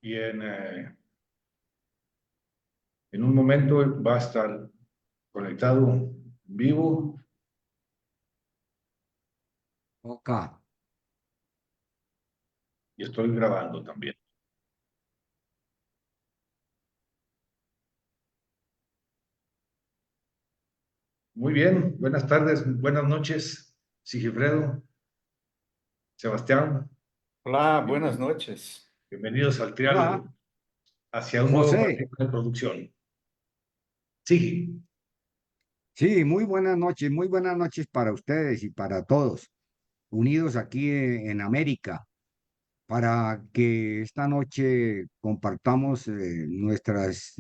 y en un momento va a estar conectado vivo. Ok. Y estoy grabando también. Muy bien, buenas tardes, buenas noches, Sigifredo, Sebastián, Hola, buenas bien- noches. bienvenidos al Hola, triálogo hacia un nuevo José. paradigma de producción. Sigi, Sí, muy buenas noches para ustedes y para todos, unidos aquí en América, para que esta noche compartamos nuestras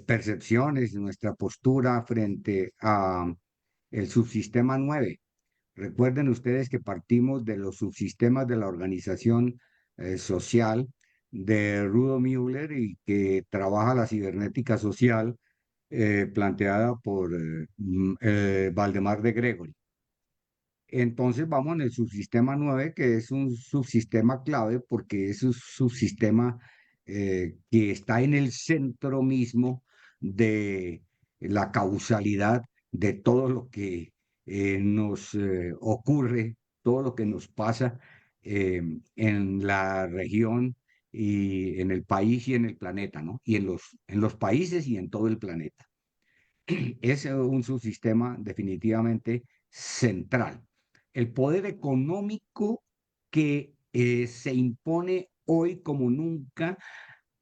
percepciones, nuestra postura frente a el subsistema 9. Recuerden ustedes que partimos de los subsistemas de la organización social de Rudolf Müller y que trabaja la cibernética social planteada por Valdemar de Gregory. Entonces vamos en el subsistema 9 que es un subsistema clave porque es un subsistema que está en el centro mismo de la causalidad de todo lo que nos ocurre, todo lo que nos pasa en la región y en el país y en el planeta, ¿no? Y en los países y en todo el planeta. Es un subsistema definitivamente central. El poder económico que se impone hoy como nunca,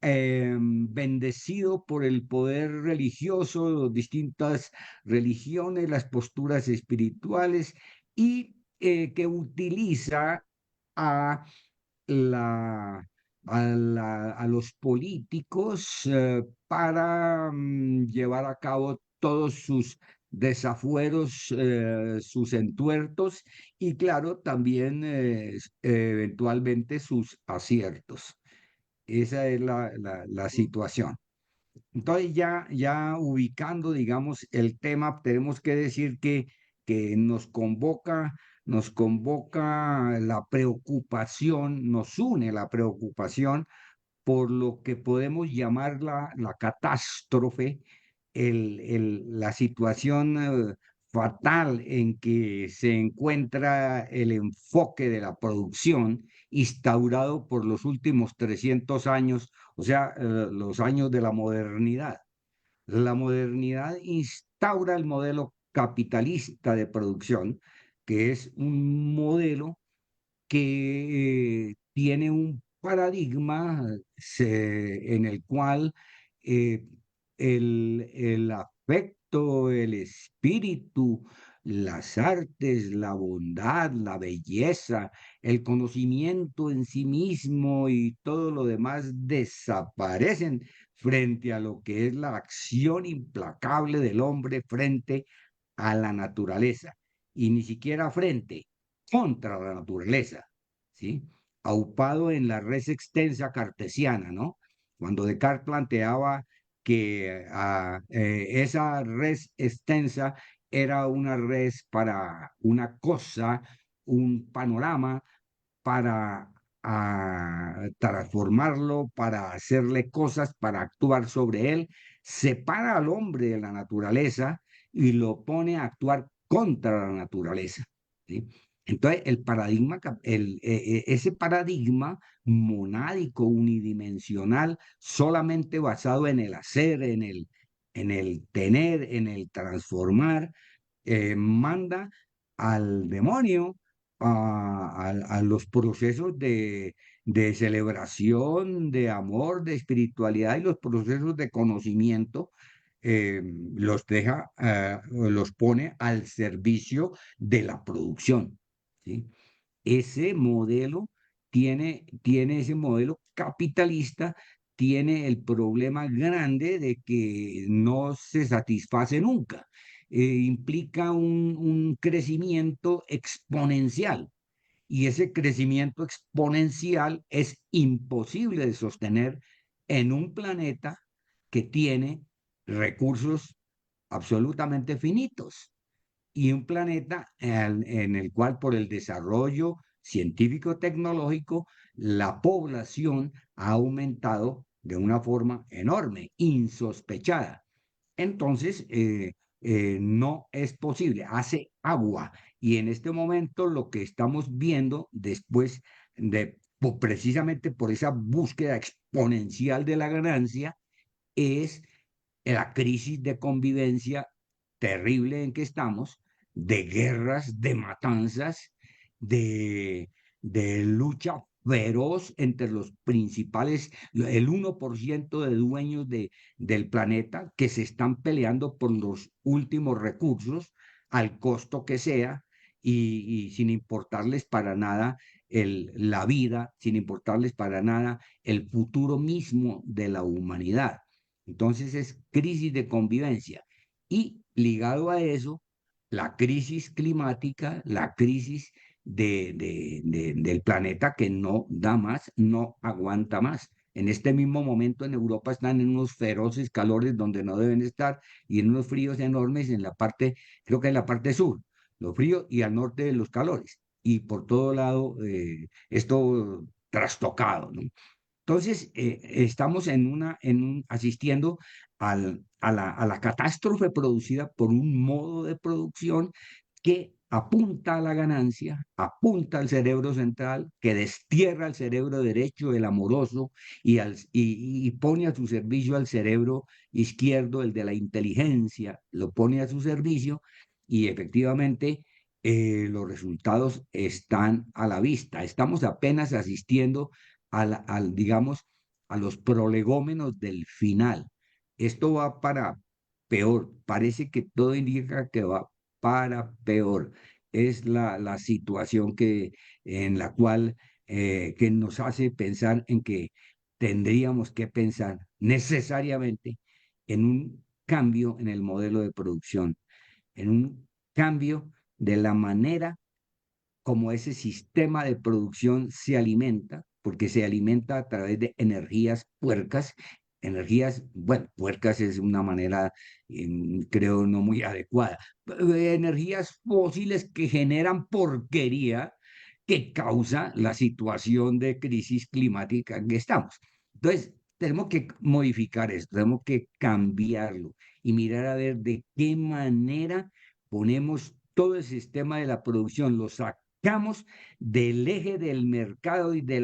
bendecido por el poder religioso, distintas religiones, las posturas espirituales y que utiliza a la, a los políticos para llevar a cabo todos sus desafueros, sus entuertos y claro, también eventualmente sus aciertos. Esa es la situación. Entonces ya ubicando, digamos, el tema, tenemos que decir que nos convoca la preocupación, nos une la preocupación por lo que podemos llamar la catástrofe, la situación fatal en que se encuentra el enfoque de la producción instaurado por los últimos 300 años, o sea, los años de la modernidad. La modernidad instaura el modelo capitalista de producción, que es un modelo que tiene un paradigma en el cual eh, el afecto, el espíritu, las artes, la bondad, la belleza, el conocimiento en sí mismo y todo lo demás desaparecen frente a lo que es la acción implacable del hombre frente a la naturaleza y ni siquiera frente contra la naturaleza, ¿sí? Aupado en la res extensa cartesiana, ¿no? Cuando Descartes planteaba que esa res extensa era una res para una cosa, un panorama, para transformarlo, para hacerle cosas, para actuar sobre él, separa al hombre de la naturaleza y lo pone a actuar contra la naturaleza, ¿sí? Entonces, ese paradigma monádico, unidimensional, solamente basado en el hacer, en el tener, en el transformar, manda al demonio a los procesos de celebración, de amor, de espiritualidad y los procesos de conocimiento, los deja, los pone al servicio de la producción, ¿sí? Ese modelo tiene ese modelo capitalista, tiene el problema grande de que no se satisface nunca. Implica un crecimiento exponencial y ese crecimiento exponencial es imposible de sostener en un planeta que tiene recursos absolutamente finitos y un planeta en el cual por el desarrollo científico-tecnológico, la población ha aumentado de una forma enorme, insospechada. Entonces, no es posible, hace agua. Y en este momento lo que estamos viendo después precisamente por esa búsqueda exponencial de la ganancia, es la crisis de convivencia terrible en que estamos, de guerras, de matanzas, de, de lucha feroz entre los principales, el 1% de dueños del planeta que se están peleando por los últimos recursos al costo que sea y sin importarles para nada la vida, sin importarles para nada el futuro mismo de la humanidad. Entonces es crisis de convivencia. Y ligado a eso, la crisis climática, la crisis del planeta que no da más, no aguanta más. En este mismo momento en Europa están en unos feroces calores donde no deben estar y en unos fríos enormes en la parte, creo que en la parte sur, los fríos y al norte de los calores. Y por todo lado, esto trastocado, ¿no? Entonces, estamos asistiendo a la catástrofe producida por un modo de producción que apunta a la ganancia, apunta al cerebro central, que destierra el cerebro derecho, el amoroso, y pone a su servicio al cerebro izquierdo, el de la inteligencia, lo pone a su servicio, y efectivamente los resultados están a la vista. Estamos apenas asistiendo digamos, a los prolegómenos del final. Esto va para peor. Parece que todo indica que va para peor. Es la situación en la cual que nos hace pensar en que tendríamos que pensar necesariamente en un cambio en el modelo de producción, en un cambio de la manera como ese sistema de producción se alimenta, porque se alimenta a través de energías puercas, energías, bueno, puercas es una manera, creo, no muy adecuada, energías fósiles que generan porquería que causa la situación de crisis climática en que estamos. Entonces, tenemos que modificar esto, tenemos que cambiarlo y mirar a ver de qué manera ponemos todo el sistema de la producción, lo sacamos del eje del mercado y de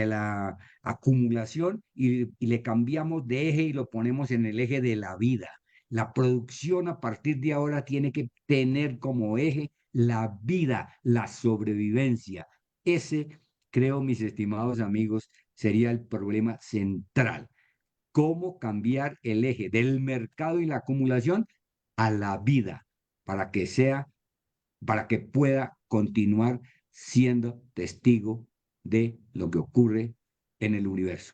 la acumulación y le cambiamos de eje y lo ponemos en el eje de la vida. La producción a partir de ahora tiene que tener como eje la vida, la sobrevivencia. Ese, creo, mis estimados amigos, sería el problema central. ¿Cómo cambiar el eje del mercado y la acumulación a la vida para que sea para que pueda continuar siendo testigo de lo que ocurre en el universo?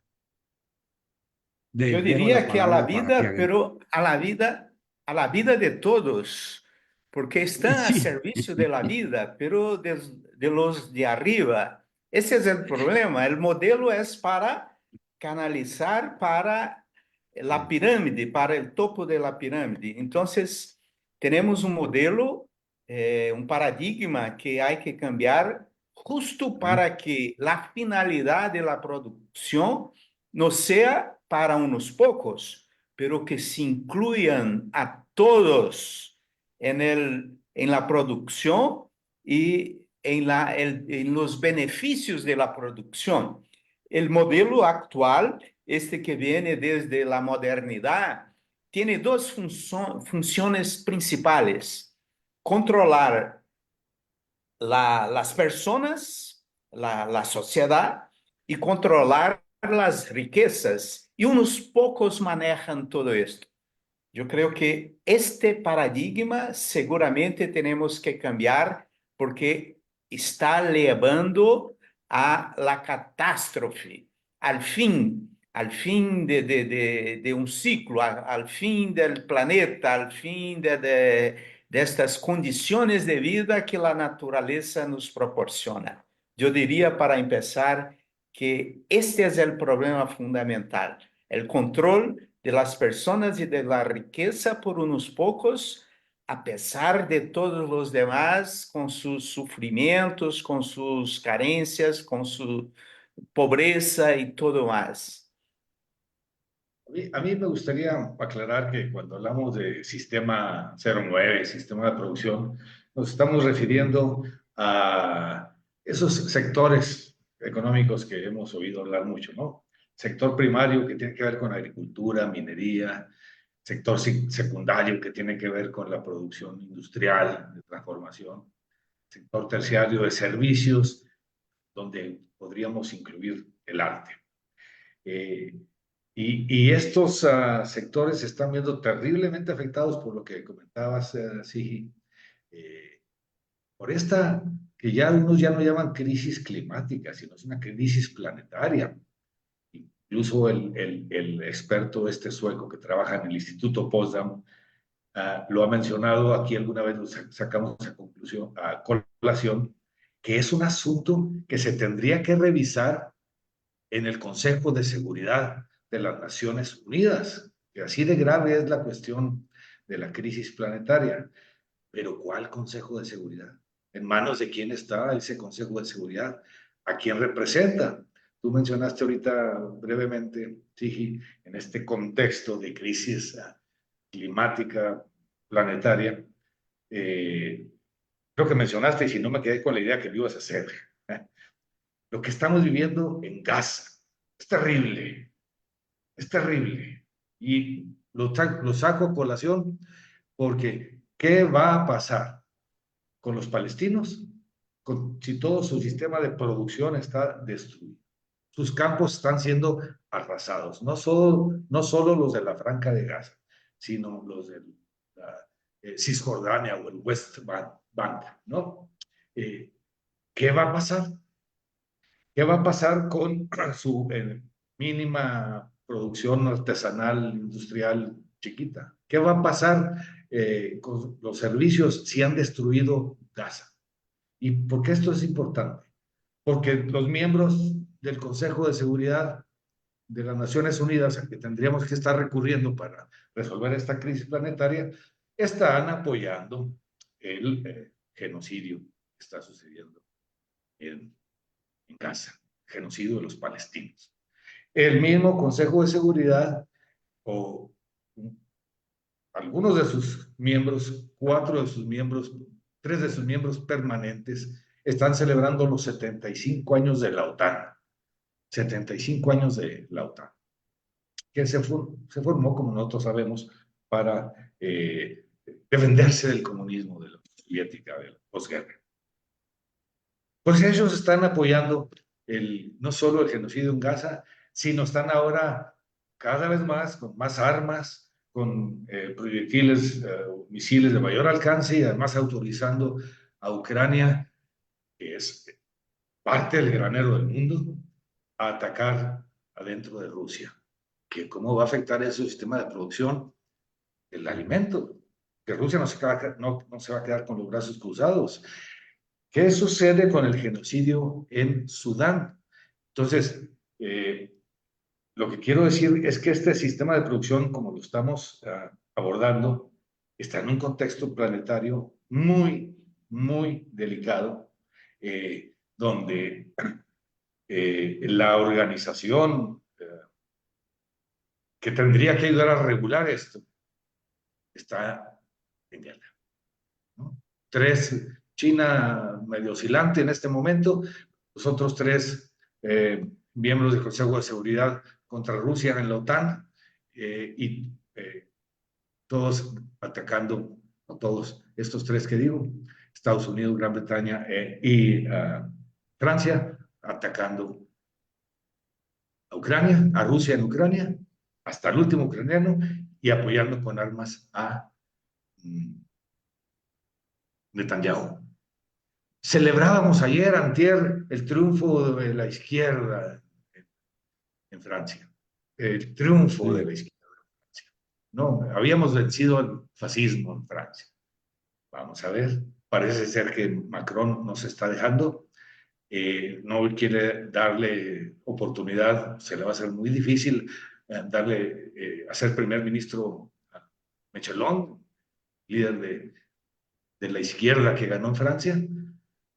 Yo Les dejo la diría que a la palabra para que vida, hagan. pero a la vida de todos, porque están a Sí, servicio de la vida, pero de los de arriba. Ese es el problema. El modelo es para canalizar para la pirámide, para el topo de la pirámide. Entonces, tenemos un modelo, un paradigma que hay que cambiar justo para que la finalidad de la producción no sea para unos pocos, pero que se incluyan a todos en la producción y en los beneficios de la producción. El modelo actual, este que viene desde la modernidad, tiene dos funciones principales: controlar las personas, la sociedad, y controlar las riquezas. Y unos pocos manejan todo esto. Yo creo que este paradigma seguramente tenemos que cambiar porque está llevando a la catástrofe, al fin de un ciclo, al fin del planeta, al fin de estas condiciones de vida que la naturaleza nos proporciona. Yo diría, para empezar, que este es el problema fundamental: el control de las personas y de la riqueza por unos pocos, a pesar de todos los demás, con sus sufrimientos, con sus carencias, con su pobreza y todo más. A mí me gustaría aclarar que cuando hablamos de sistema 09, sistema de producción, nos estamos refiriendo a esos sectores económicos que hemos oído hablar mucho, ¿no? Sector primario que tiene que ver con agricultura, minería, sector secundario que tiene que ver con la producción industrial, de transformación, sector terciario de servicios, donde podríamos incluir el arte. Y estos sectores se están viendo terriblemente afectados por lo que comentabas, Sigi, por esta que ya algunos ya no llaman crisis climática, sino es una crisis planetaria. Incluso el experto este sueco que trabaja en el Instituto Potsdam lo ha mencionado, aquí alguna vez nos sacamos a conclusión, a colación, que es un asunto que se tendría que revisar en el Consejo de Seguridad de las Naciones Unidas, que así de grave es la cuestión de la crisis planetaria. Pero ¿cuál Consejo de Seguridad? ¿En manos de quién está ese Consejo de Seguridad? ¿A quién representa? Tú mencionaste ahorita brevemente, Sigi, en este contexto de crisis climática planetaria, creo que mencionaste, y si no me quedé con la idea que lo ibas a hacer, lo que estamos viviendo en Gaza es terrible, es terrible. Y lo saco a colación porque ¿qué va a pasar con los palestinos si todo su sistema de producción está destruido? Sus campos están siendo arrasados, no solo los de la Franja de Gaza, sino los de la Cisjordania o el West Bank, ¿no? ¿Qué va a pasar? ¿Qué va a pasar con su mínima producción artesanal, industrial chiquita? ¿Qué va a pasar con los servicios si han destruido Gaza? ¿Y por qué esto es importante? Porque los miembros del Consejo de Seguridad de las Naciones Unidas, al que tendríamos que estar recurriendo para resolver esta crisis planetaria, están apoyando el genocidio que está sucediendo en Gaza, genocidio de los palestinos. El mismo Consejo de Seguridad o algunos de sus miembros, 4 de sus miembros, 3 de sus miembros permanentes están celebrando los 75 años de la OTAN. 75 años de la OTAN, que se formó, como nosotros sabemos, para defenderse del comunismo, de la soviética, de la posguerra. Pues ellos están apoyando no solo el genocidio en Gaza, sino están ahora cada vez más con más armas, con proyectiles, misiles de mayor alcance y además autorizando a Ucrania, que es parte del granero del mundo, a atacar adentro de Rusia. ¿Cómo va a afectar ese sistema de producción? El alimento, que Rusia no se va a quedar con los brazos cruzados. ¿Qué sucede con el genocidio en Sudán? Entonces, lo que quiero decir es que este sistema de producción, como lo estamos abordando, está en un contexto planetario muy, muy delicado, donde la organización que tendría que ayudar a regular esto está en guerra, ¿no? 3, China medio oscilante en este momento, los otros 3 miembros del Consejo de Seguridad contra Rusia en la OTAN, y todos atacando, a todos estos 3 que digo, Estados Unidos, Gran Bretaña y Francia, atacando a Ucrania, a Rusia en Ucrania, hasta el último ucraniano, y apoyando con armas a Netanyahu. Celebrábamos ayer, antier, el triunfo de la izquierda en Francia. El triunfo de la izquierda en Francia. No, habíamos vencido al fascismo en Francia. Vamos a ver, parece ser que Macron nos está dejando. No quiere darle oportunidad, se le va a hacer muy difícil darle a ser primer ministro a Mélenchon, líder de la izquierda que ganó en Francia.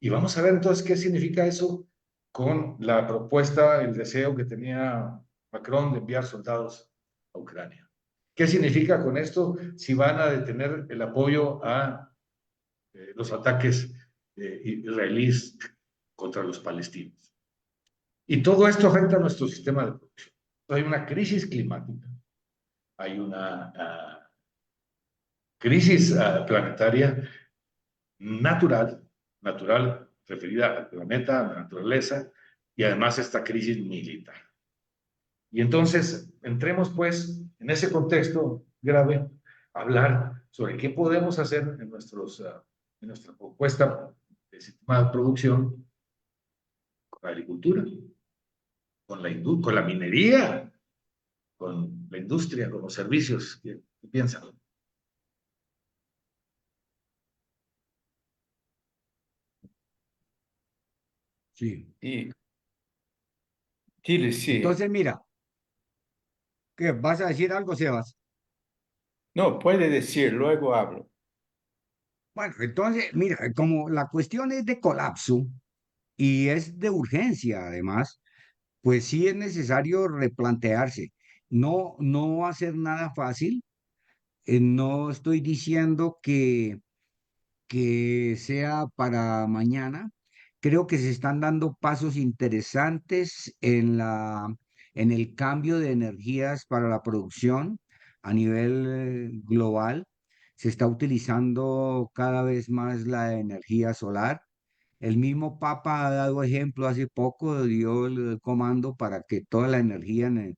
Y vamos a ver entonces qué significa eso con la propuesta, el deseo que tenía Macron de enviar soldados a Ucrania. ¿Qué significa con esto si van a detener el apoyo a los ataques israelíes contra los palestinos? Y todo esto afecta a nuestro sistema de producción. Hay una crisis climática, hay una crisis planetaria natural referida al planeta, a la naturaleza, y además esta crisis militar. Y entonces, entremos pues en ese contexto grave, a hablar sobre qué podemos hacer en, en nuestra propuesta de sistema de producción con la agricultura, con la minería, con la industria, con los servicios. ¿Qué piensan? Sí. Y Chile, sí. Entonces, mira, ¿qué vas a decir algo, Sebas? No, puede decir, luego hablo. Bueno, entonces, mira, como la cuestión es de colapso y es de urgencia, además, pues sí es necesario replantearse. No, no va a ser nada fácil. No estoy diciendo que sea para mañana. Creo que se están dando pasos interesantes en el cambio de energías para la producción a nivel global. Se está utilizando cada vez más la energía solar. El mismo Papa ha dado ejemplo hace poco, dio el comando para que toda la energía en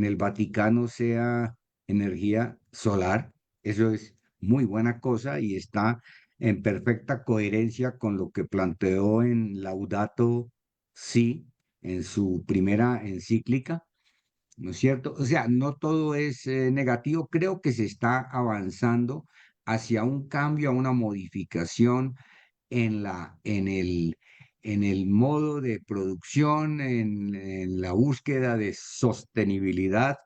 el Vaticano sea energía solar. Eso es muy buena cosa y está en perfecta coherencia con lo que planteó en Laudato Si, en su primera encíclica, ¿no es cierto? O sea, no todo es negativo, creo que se está avanzando hacia un cambio, a una modificación en en el modo de producción, en la búsqueda de sostenibilidad,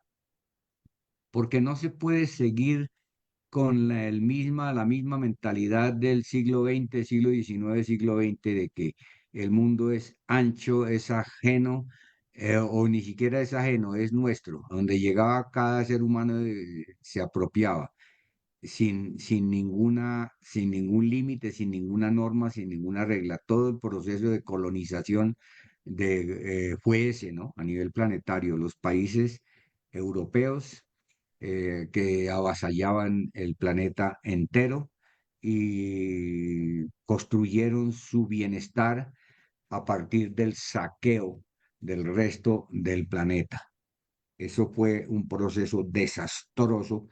porque no se puede seguir con la misma mentalidad del siglo XX, siglo XIX, siglo XX, de que el mundo es ancho, es ajeno, o ni siquiera es ajeno, es nuestro. Donde llegaba cada ser humano se apropiaba sin ningún límite, sin ninguna norma, sin ninguna regla. Todo el proceso de colonización fue ese, ¿no? A nivel planetario, los países europeos que avasallaban el planeta entero y construyeron su bienestar a partir del saqueo del resto del planeta. Eso fue un proceso desastroso,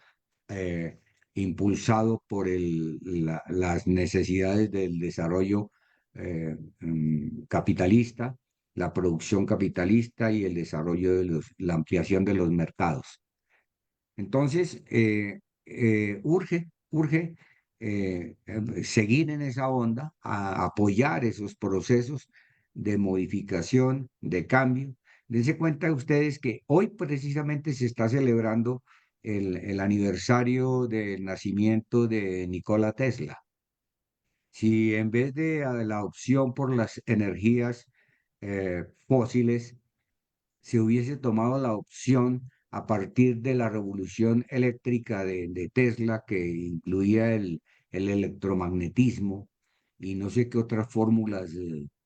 eh, impulsado por las necesidades del desarrollo capitalista, la producción capitalista y el desarrollo de la ampliación de los mercados. Entonces, urge seguir en esa onda, a apoyar esos procesos de modificación, de cambio. Dense cuenta ustedes que hoy precisamente se está celebrando el aniversario del nacimiento de Nikola Tesla. Si en vez de la opción por las energías fósiles, se hubiese tomado la opción a partir de la revolución eléctrica de Tesla, que incluía el electromagnetismo y no sé qué otras fórmulas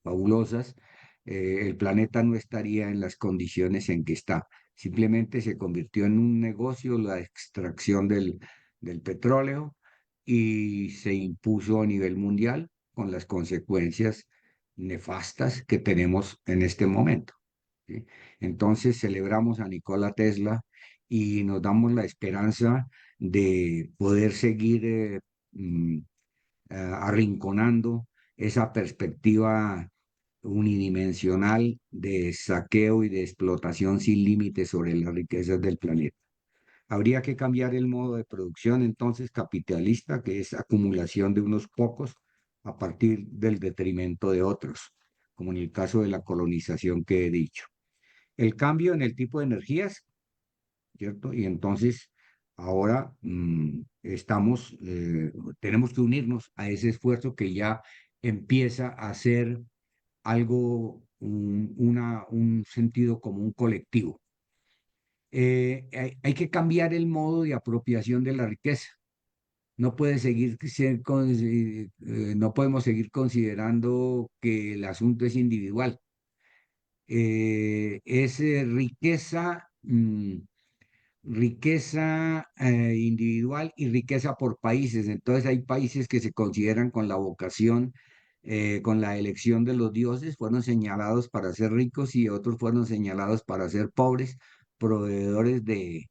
fabulosas, el planeta no estaría en las condiciones en que está. Simplemente se convirtió en un negocio la extracción del petróleo y se impuso a nivel mundial con las consecuencias nefastas que tenemos en este momento. ¿Sí? Entonces celebramos a Nikola Tesla y nos damos la esperanza de poder seguir mm, arrinconando esa perspectiva unidimensional de saqueo y de explotación sin límites sobre las riquezas del planeta. Habría que cambiar el modo de producción entonces capitalista, que es acumulación de unos pocos a partir del detrimento de otros, como en el caso de la colonización que he dicho. El cambio en el tipo de energías, ¿cierto? Y entonces Ahora tenemos que unirnos a ese esfuerzo que ya empieza a ser algo, un sentido común colectivo. Hay que cambiar el modo de apropiación de la riqueza. No puede no podemos seguir considerando que el asunto es individual. Es riqueza individual y riqueza por países. Entonces hay países que se consideran con la vocación, con la elección de los dioses, fueron señalados para ser ricos y otros fueron señalados para ser pobres, proveedores de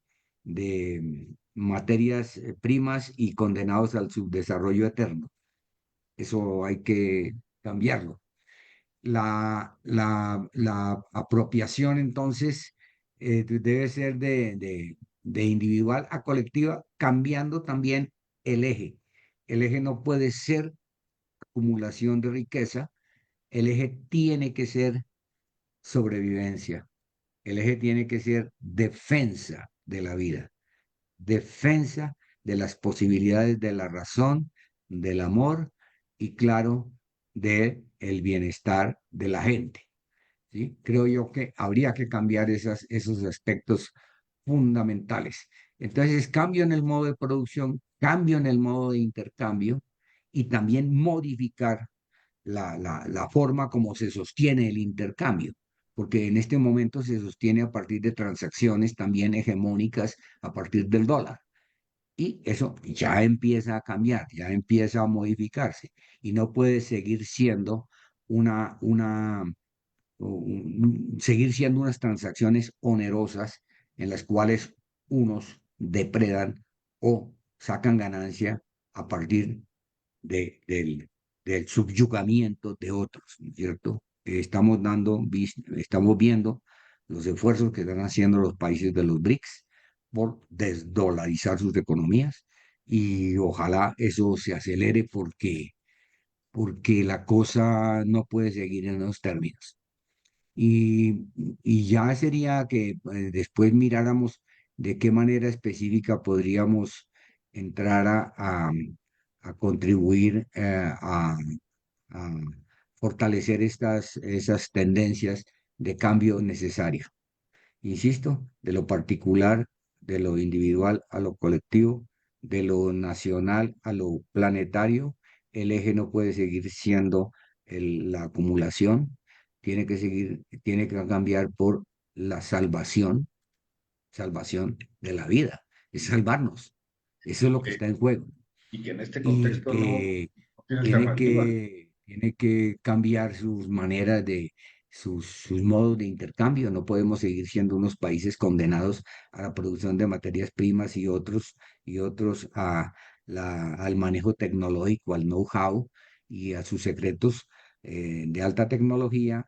materias primas y condenados al subdesarrollo eterno. Eso hay que cambiarlo. La apropiación entonces debe ser de individual a colectiva, cambiando también el eje. El eje no puede ser acumulación de riqueza, el eje tiene que ser sobrevivencia, el eje tiene que ser defensa de la vida, defensa de las posibilidades de la razón, del amor y claro, de el bienestar de la gente. ¿Sí? Creo yo que habría que cambiar esos aspectos fundamentales. Entonces, cambio en el modo de producción, cambio en el modo de intercambio y también modificar la forma como se sostiene el intercambio, porque en este momento se sostiene a partir de transacciones también hegemónicas a partir del dólar. Y eso ya empieza a cambiar, ya empieza a modificarse y no puede seguir siendo una seguir siendo unas transacciones onerosas en las cuales unos depredan o sacan ganancia a partir del subyugamiento de otros, ¿no es cierto? Estamos viendo los esfuerzos que están haciendo los países de los BRICS por desdolarizar sus economías y ojalá eso se acelere porque la cosa no puede seguir en esos términos. Y, y ya sería que después miráramos de qué manera específica podríamos entrar a contribuir a fortalecer esas tendencias de cambio necesario. Insisto, de lo particular, de lo individual a lo colectivo, de lo nacional a lo planetario, el eje no puede seguir siendo la acumulación, tiene que cambiar por la salvación de la vida, es salvarnos. Eso es lo que está en juego Y que en este y contexto no tiene alternativa. tiene que cambiar sus maneras sus modos de intercambio. No podemos seguir siendo unos países condenados a la producción de materias primas y otros al manejo tecnológico, al know-how y a sus secretos de alta tecnología.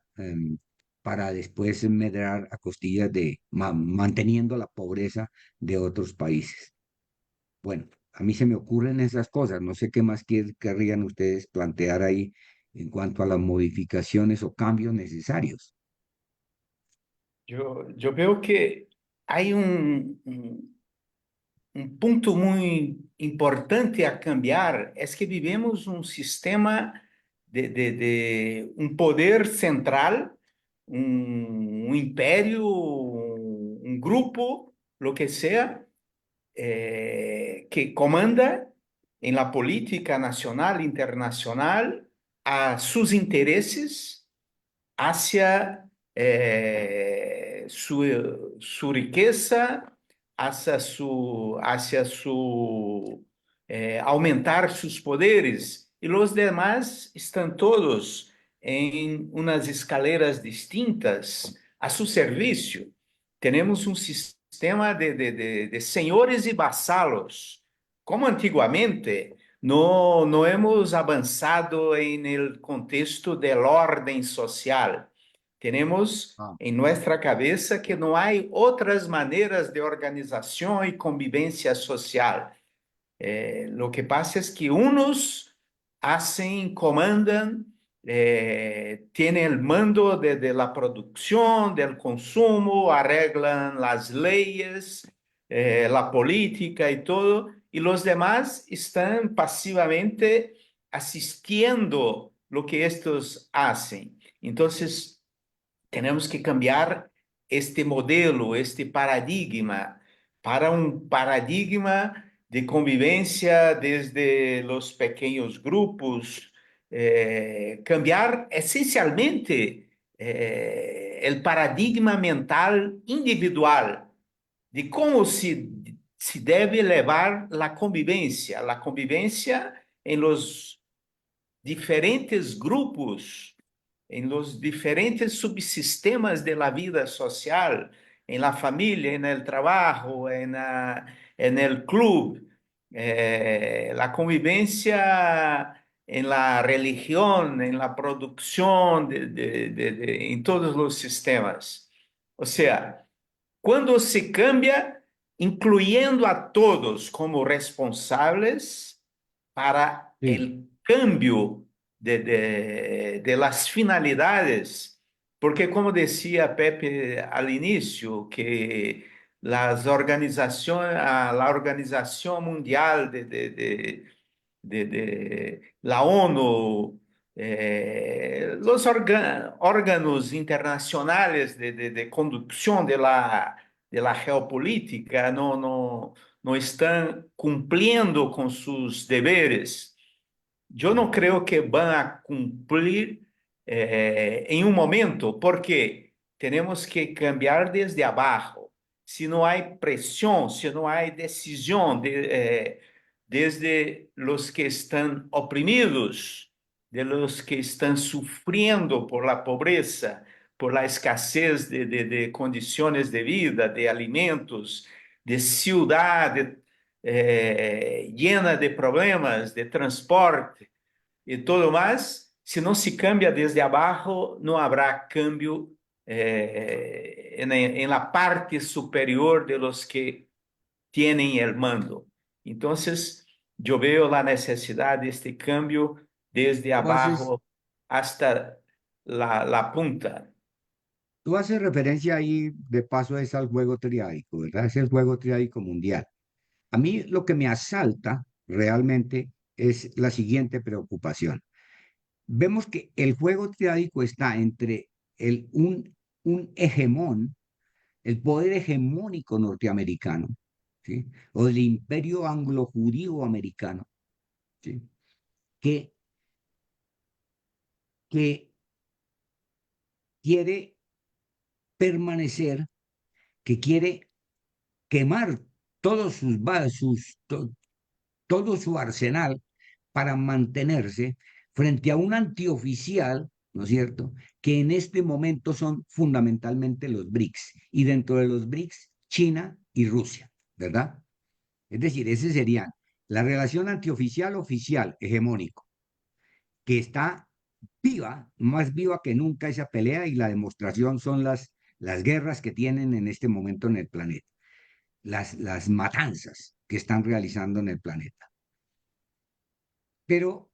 Para después medrar a costillas manteniendo la pobreza de otros países. Bueno, a mí se me ocurren esas cosas. No sé qué más querrían ustedes plantear ahí en cuanto a las modificaciones o cambios necesarios. Yo veo que hay un punto muy importante a cambiar, es que vivimos un sistema de un poder central, un imperio, un grupo, lo que sea, que comanda en la política nacional, internacional, a sus intereses hacia su riqueza, hacia su aumentar sus poderes, y los demás están todos en unas escaleras distintas a su servicio. Tenemos un sistema de señores y vasalos, como antiguamente. No hemos avanzado en el contexto del orden social. Tenemos Ah, en nuestra cabeza que no hay otras maneras de organización y convivencia social. Lo que pasa es que unos hacen, comandan, tienen el mando de la producción, del consumo, arreglan las leyes, la política y todo, y los demás están pasivamente asistiendo lo que estos hacen. Entonces, tenemos que cambiar este modelo, este paradigma, para un paradigma de convivencia desde los pequeños grupos, cambiar esencialmente el paradigma mental individual de cómo se debe levar la convivencia en los diferentes grupos, en los diferentes subsistemas de la vida social, en la familia, en el trabajo, en el club, la convivencia en la religión, en la producción, en todos los sistemas. O sea, cuando se cambia, incluyendo a todos como responsables para Sí. el cambio de las finalidades, porque como decía Pepe al inicio, que la Organización Mundial de la ONU, los órganos internacionales de conducción de la geopolítica no están cumpliendo con sus deberes. Yo no creo que van a cumplir en un momento, porque tenemos que cambiar desde abajo. Si no hay presión, si no hay decisión desde los que están oprimidos, de los que están sufriendo por la pobreza, por la escasez de condiciones de vida, de alimentos, de ciudad, llena de problemas de transporte y todo más, si no se cambia desde abajo, no habrá cambio en la parte superior de los que tienen el mando. Entonces, yo veo la necesidad de este cambio desde Tú haces, abajo hasta la punta. tú haces referencia ahí de paso es al juego triádico, ¿verdad? Es el juego triádico mundial. A mí lo que me asalta realmente es la siguiente preocupación. Vemos que el juego triádico está entre un hegemón, el poder hegemónico norteamericano, ¿sí? O el imperio anglo-judío americano, ¿sí? Que, que quiere permanecer, que quiere quemar todos todo su arsenal para mantenerse frente a un antioficial, ¿no es cierto?, que en este momento son fundamentalmente los BRICS, y dentro de los BRICS, China y Rusia, ¿verdad? Es decir, ese sería la relación antioficial oficial hegemónico, que está viva, más viva que nunca esa pelea, y la demostración son las guerras que tienen en este momento en el planeta, las matanzas que están realizando en el planeta. Pero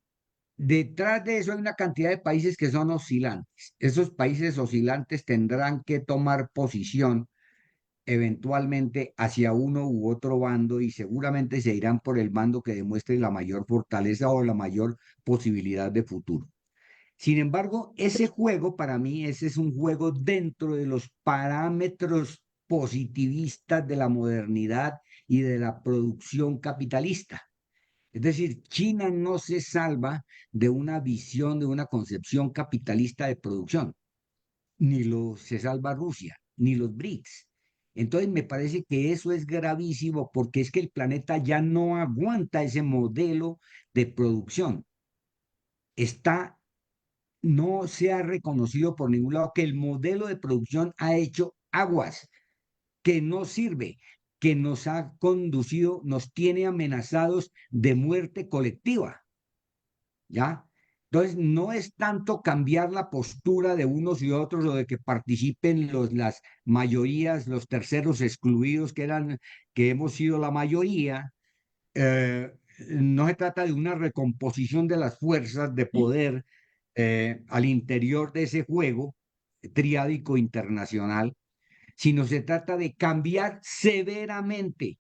detrás de eso hay una cantidad de países que son oscilantes. Esos países oscilantes tendrán que tomar posición eventualmente hacia uno u otro bando, y seguramente se irán por el bando que demuestre la mayor fortaleza o la mayor posibilidad de futuro. Sin embargo, ese juego para mí, ese es un juego dentro de los parámetros positivistas de la modernidad y de la producción capitalista. Es decir, China no se salva de una visión, de una concepción capitalista de producción, se salva Rusia, ni los BRICS. Entonces me parece que eso es gravísimo, porque es que el planeta ya no aguanta ese modelo de producción. Está, no se ha reconocido por ningún lado que el modelo de producción ha hecho aguas, que no sirve, que nos ha conducido, nos tiene amenazados de muerte colectiva. ¿Ya? Entonces, no es tanto cambiar la postura de unos y otros, o de que participen las mayorías, los terceros excluidos que hemos sido la mayoría. No se trata de una recomposición de las fuerzas de poder al interior de ese juego triádico internacional, sino se trata de cambiar severamente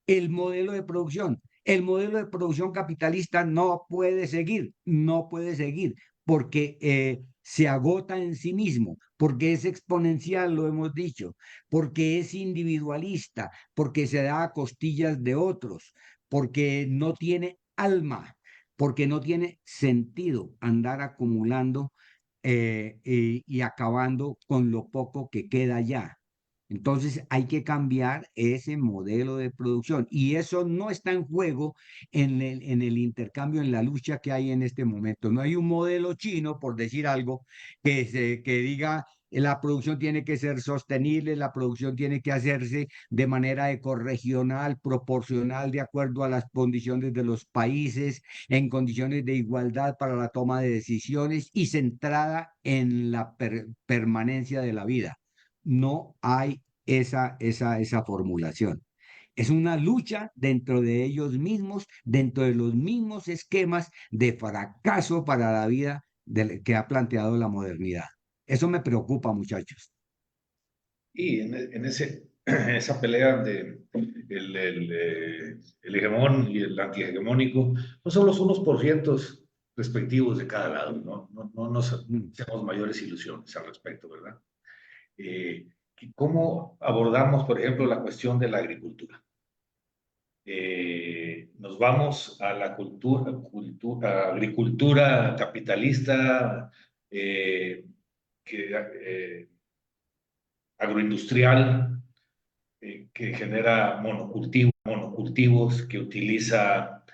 el modelo de producción. El modelo de producción capitalista no puede seguir, no puede seguir, porque se agota en sí mismo, porque es exponencial, lo hemos dicho, porque es individualista, porque se da a costillas de otros, porque no tiene alma, porque no tiene sentido andar acumulando y acabando con lo poco que queda ya. Entonces hay que cambiar ese modelo de producción y eso no está en juego en el intercambio, en la lucha que hay en este momento. No hay un modelo chino, por decir algo, que diga la producción tiene que ser sostenible, la producción tiene que hacerse de manera ecorregional, proporcional, de acuerdo a las condiciones de los países, en condiciones de igualdad para la toma de decisiones y centrada en la permanencia de la vida. No hay esa formulación. Es una lucha dentro de ellos mismos, dentro de los mismos esquemas de fracaso para la vida que ha planteado la modernidad. Eso me preocupa, muchachos. Y en esa pelea de el hegemón y el antihegemónico, no son los unos por cientos respectivos de cada lado, ¿no? No nos hacemos mayores ilusiones al respecto, ¿verdad? Eh, ¿Cómo abordamos, por ejemplo, la cuestión de la agricultura? Nos vamos a la agricultura capitalista, que, agroindustrial, que genera monocultivos, que utiliza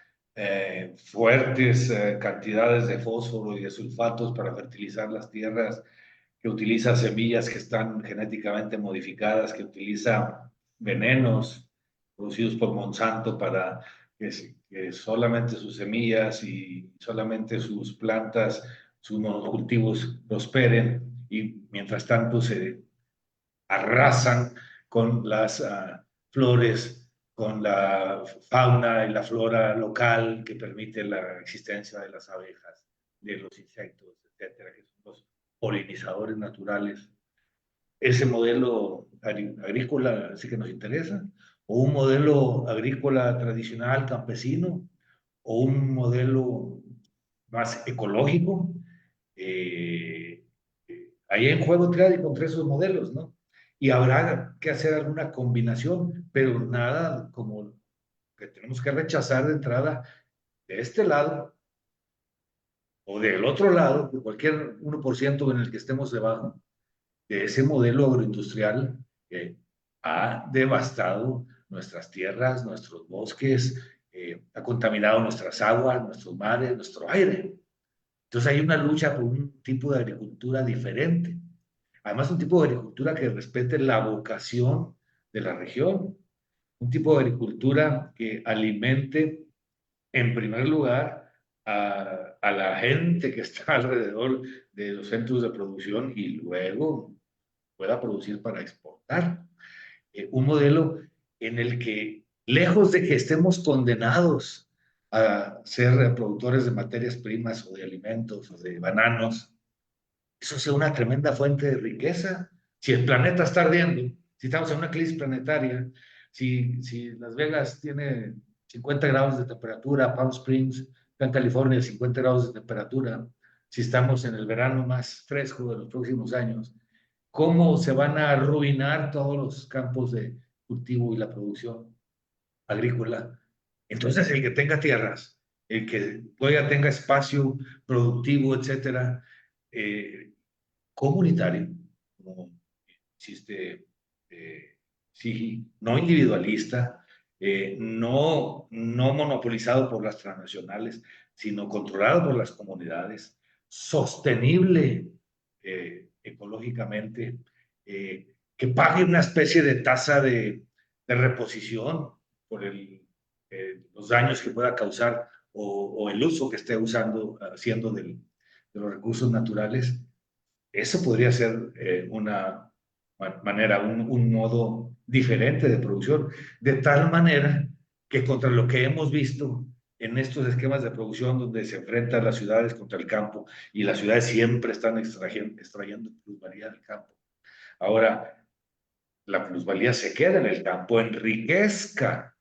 fuertes cantidades de fósforo y de sulfatos para fertilizar las tierras, que utiliza semillas que están genéticamente modificadas, que utiliza venenos producidos por Monsanto para que solamente sus semillas y solamente sus plantas, sus monocultivos prosperen y mientras tanto se arrasan con las flores, con la fauna y la flora local que permite la existencia de las abejas, de los insectos, etcétera, que son los polinizadores naturales. Ese modelo agrícola sí que nos interesa, o un modelo agrícola tradicional campesino, o un modelo más ecológico. Eh, Ahí en juego triade contra esos modelos, ¿no? Y habrá que hacer alguna combinación, pero nada como que tenemos que rechazar de entrada de este lado o del otro lado, de cualquier 1% en el que estemos debajo, de ese modelo agroindustrial que ha devastado nuestras tierras, nuestros bosques, ha contaminado nuestras aguas, nuestros mares, nuestro aire. Entonces hay una lucha por un tipo de agricultura diferente. Además, un tipo de agricultura que respete la vocación de la región, un tipo de agricultura que alimente en primer lugar a la gente que está alrededor de los centros de producción y luego pueda producir para exportar. Un modelo en el que, lejos de que estemos condenados a ser productores de materias primas o de alimentos o de bananos, eso sea una tremenda fuente de riqueza. Si el planeta está ardiendo, si estamos en una crisis planetaria, si Las Vegas tiene 50 grados de temperatura, Palm Springs, en California, 50 grados de temperatura, si estamos en el verano más fresco de los próximos años, ¿cómo se van a arruinar todos los campos de cultivo y la producción agrícola? Entonces, el que tenga tierras, el que todavía tenga espacio productivo, etcétera, eh, comunitario, como existe, sí, no individualista, no monopolizado por las transnacionales, sino controlado por las comunidades, sostenible ecológicamente, que pague una especie de tasa de reposición por los daños que pueda causar o el uso que esté haciendo de los recursos naturales. Eso podría ser una manera, un modo diferente de producción, de tal manera que contra lo que hemos visto en estos esquemas de producción donde se enfrentan las ciudades contra el campo y las ciudades siempre están extrayendo plusvalía del campo. Ahora, la plusvalía se quede en el campo, enriquezca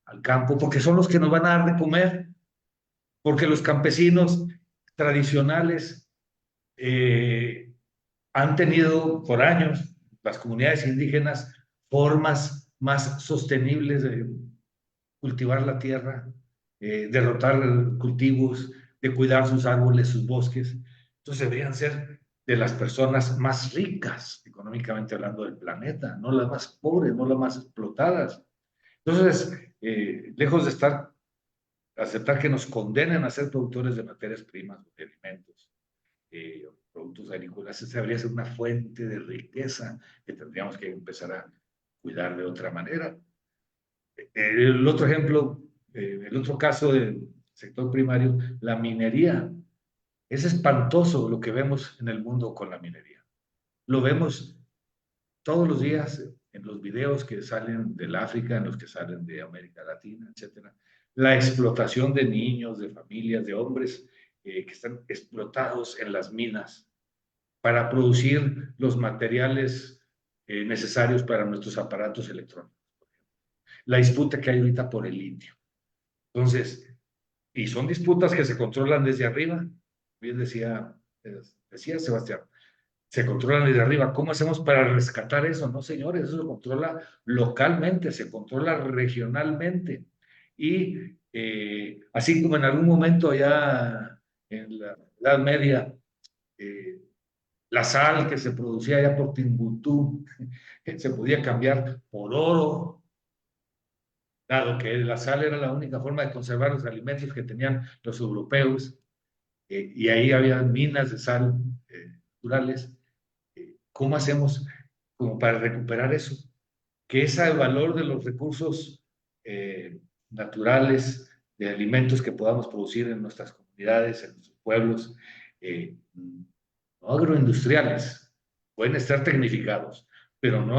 al campo, porque son los que nos van a dar de comer, porque los campesinos tradicionales han tenido por años, las comunidades indígenas, formas más sostenibles de cultivar la tierra, derrotar cultivos, de cuidar sus árboles, sus bosques. Entonces deberían ser de las personas más ricas, económicamente hablando, del planeta, no las más pobres, no las más explotadas. Entonces, lejos de aceptar que nos condenen a ser productores de materias primas, de alimentos, productos agrícolas, esa debería ser una fuente de riqueza que tendríamos que empezar a cuidar de otra manera. El otro ejemplo, el otro caso del sector primario, la minería. Es espantoso lo que vemos en el mundo con la minería. Lo vemos todos los días en los videos que salen del África, en los que salen de América Latina, etcétera. La explotación de niños, de familias, de hombres que están explotados en las minas para producir los materiales necesarios para nuestros aparatos electrónicos. La disputa que hay ahorita por el litio. Entonces, y son disputas que se controlan desde arriba. Bien decía Sebastián, se controlan desde arriba. ¿Cómo hacemos para rescatar eso? No, señores, eso se controla localmente, se controla regionalmente. Y así como en algún momento allá en la Edad Media, la sal que se producía allá por Timbuktu se podía cambiar por oro, dado que la sal era la única forma de conservar los alimentos que tenían los europeos, y ahí había minas de sal naturales. ¿Cómo hacemos como para recuperar eso? Que ese valor de los recursos naturales, de alimentos que podamos producir en nuestras comunidades, en nuestros pueblos, no agroindustriales, pueden estar tecnificados, pero no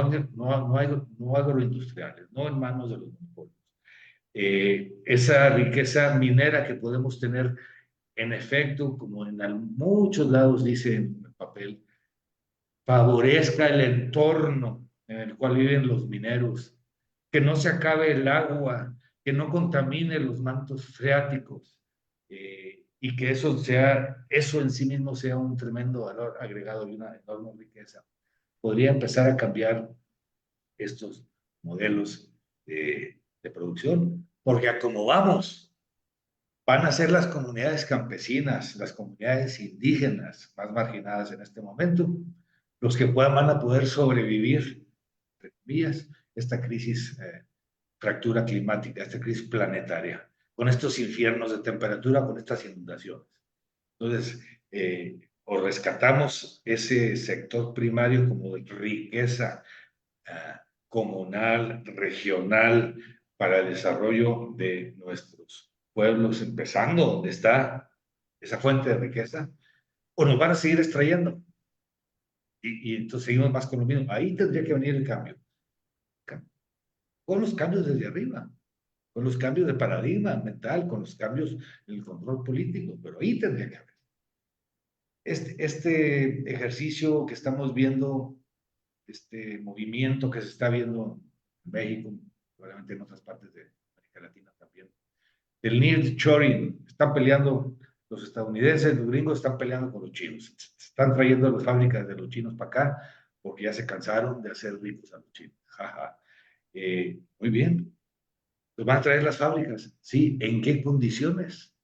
agroindustriales, no en manos de los monopolios. Esa riqueza minera que podemos tener, en efecto, como en muchos lados dice en el papel, favorezca el entorno en el cual viven los mineros, que no se acabe el agua, que no contamine los mantos freáticos, y que eso en sí mismo sea un tremendo valor agregado y una enorme riqueza. Podría empezar a cambiar estos modelos de producción, porque a como vamos, van a ser las comunidades campesinas, las comunidades indígenas más marginadas en este momento, los que van a poder sobrevivir, entre comillas, esta crisis, fractura climática, esta crisis planetaria, con estos infiernos de temperatura, con estas inundaciones. Entonces, o rescatamos ese sector primario como de riqueza comunal, regional, para el desarrollo de nuestros pueblos, empezando donde está esa fuente de riqueza, o nos van a seguir extrayendo. Y entonces seguimos más con lo mismo. Ahí tendría que venir el cambio. Con los cambios desde arriba, con los cambios de paradigma mental, con los cambios en el control político, pero ahí tendría que haber. Este ejercicio que estamos viendo, este movimiento que se está viendo en México, probablemente en otras partes de América Latina también, el nearshoring, están peleando los estadounidenses, los gringos están peleando con los chinos, están trayendo las fábricas de los chinos para acá porque ya se cansaron de hacer ricos a los chinos. Muy bien, ¿los van a traer las fábricas? Sí, ¿en qué condiciones?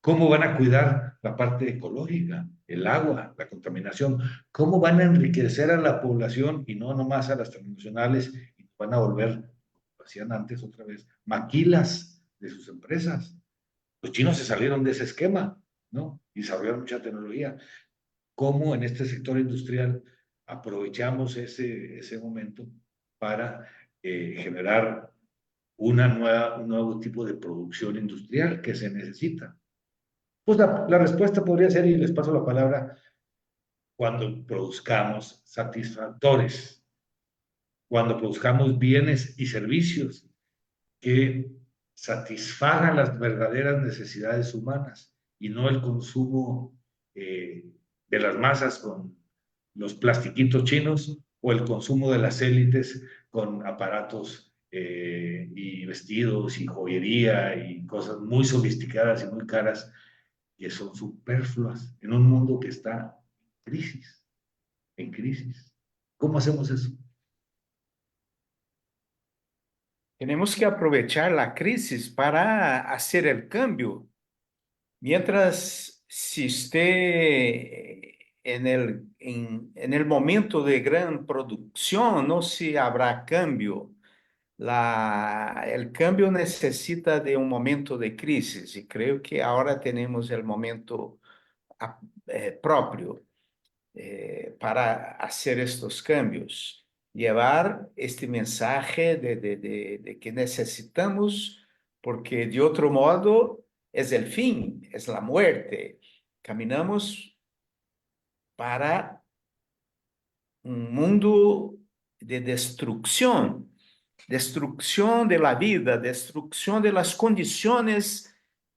¿Cómo van a cuidar la parte ecológica, el agua, la contaminación? ¿Cómo van a enriquecer a la población y no nomás a las transnacionales y van a volver, como hacían antes otra vez, maquilas de sus empresas? Los chinos se salieron de ese esquema, ¿no? Y desarrollaron mucha tecnología. ¿Cómo en este sector industrial aprovechamos ese momento para generar un nuevo tipo de producción industrial que se necesita? Pues la respuesta podría ser, y les paso la palabra, cuando produzcamos satisfactores, cuando produzcamos bienes y servicios que satisfagan las verdaderas necesidades humanas y no el consumo de las masas con los plastiquitos chinos o el consumo de las élites con aparatos y vestidos y joyería y cosas muy sofisticadas y muy caras que son superfluas en un mundo que está en crisis, en crisis. ¿Cómo hacemos eso? Tenemos que aprovechar la crisis para hacer el cambio. Mientras si esté en el momento de gran producción, no se habrá cambio. El cambio necesita de un momento de crisis y creo que ahora tenemos el momento propio para hacer estos cambios. Llevar este mensaje de que necesitamos, porque de otro modo es el fin, es la muerte. Caminamos para un mundo de destrucción, destrucción de la vida, destrucción de las condiciones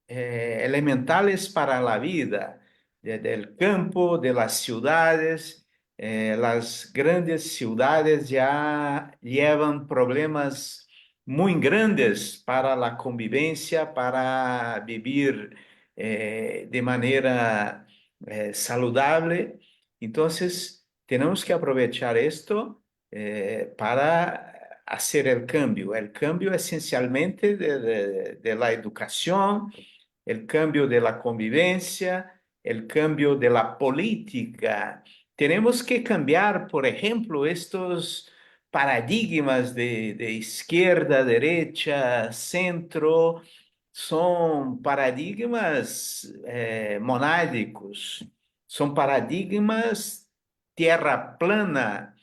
elementales para la vida, del campo, de las ciudades. Las grandes ciudades ya llevan problemas muy grandes para la convivencia, para vivir de manera saludable. Entonces, tenemos que aprovechar esto para hacer el cambio. El cambio esencialmente de la educación, el cambio de la convivencia, el cambio de la política. Tenemos que cambiar, por ejemplo, estos paradigmas de izquierda, derecha, centro. Son paradigmas monádicos, son paradigmas tierra plana.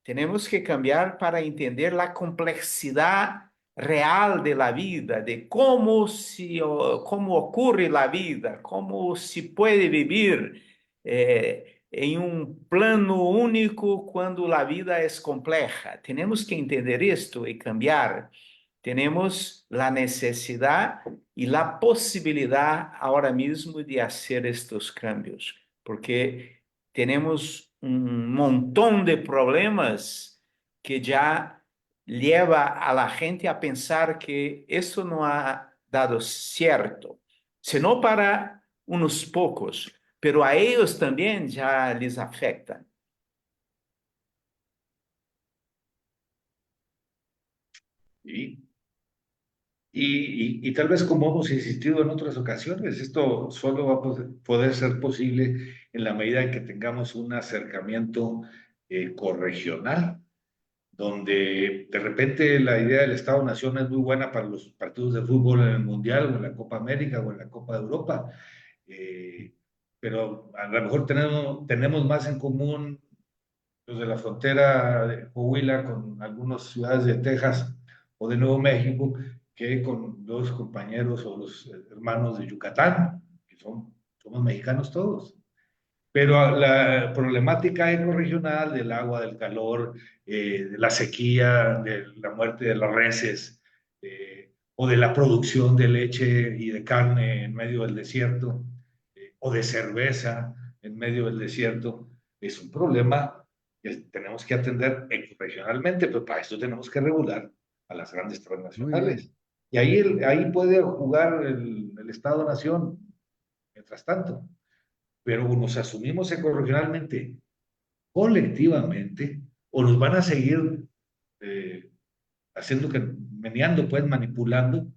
Tenemos que cambiar para entender la complejidad real de la vida, de cómo ocurre la vida, cómo se puede vivir en un plano único cuando la vida es compleja. Tenemos que entender esto y cambiar. Tenemos la necesidad y la posibilidad ahora mismo de hacer estos cambios, porque tenemos un montón de problemas que ya lleva a la gente a pensar que eso no ha dado cierto, sino para unos pocos, pero a ellos también ya les afecta. ¿Sí? Y tal vez como hemos insistido en otras ocasiones, esto solo va a poder ser posible en la medida en que tengamos un acercamiento corregional, donde de repente la idea del Estado-Nación es muy buena para los partidos de fútbol en el Mundial o en la Copa América o en la Copa de Europa, eh, pero a lo mejor tenemos más en común los de la frontera de Coahuila con algunas ciudades de Texas o de Nuevo México que con los compañeros o los hermanos de Yucatán, que somos mexicanos todos. Pero la problemática ecorregional del agua, del calor, de la sequía, de la muerte de las reses, o de la producción de leche y de carne en medio del desierto, o de cerveza en medio del desierto, es un problema que tenemos que atender ecorregionalmente, pero para esto tenemos que regular a las grandes Muy bien. transnacionales. Y ahí puede jugar el Estado-Nación, mientras tanto, pero o nos asumimos ecorregionalmente colectivamente o nos van a seguir eh, haciendo que, meneando, pues manipulando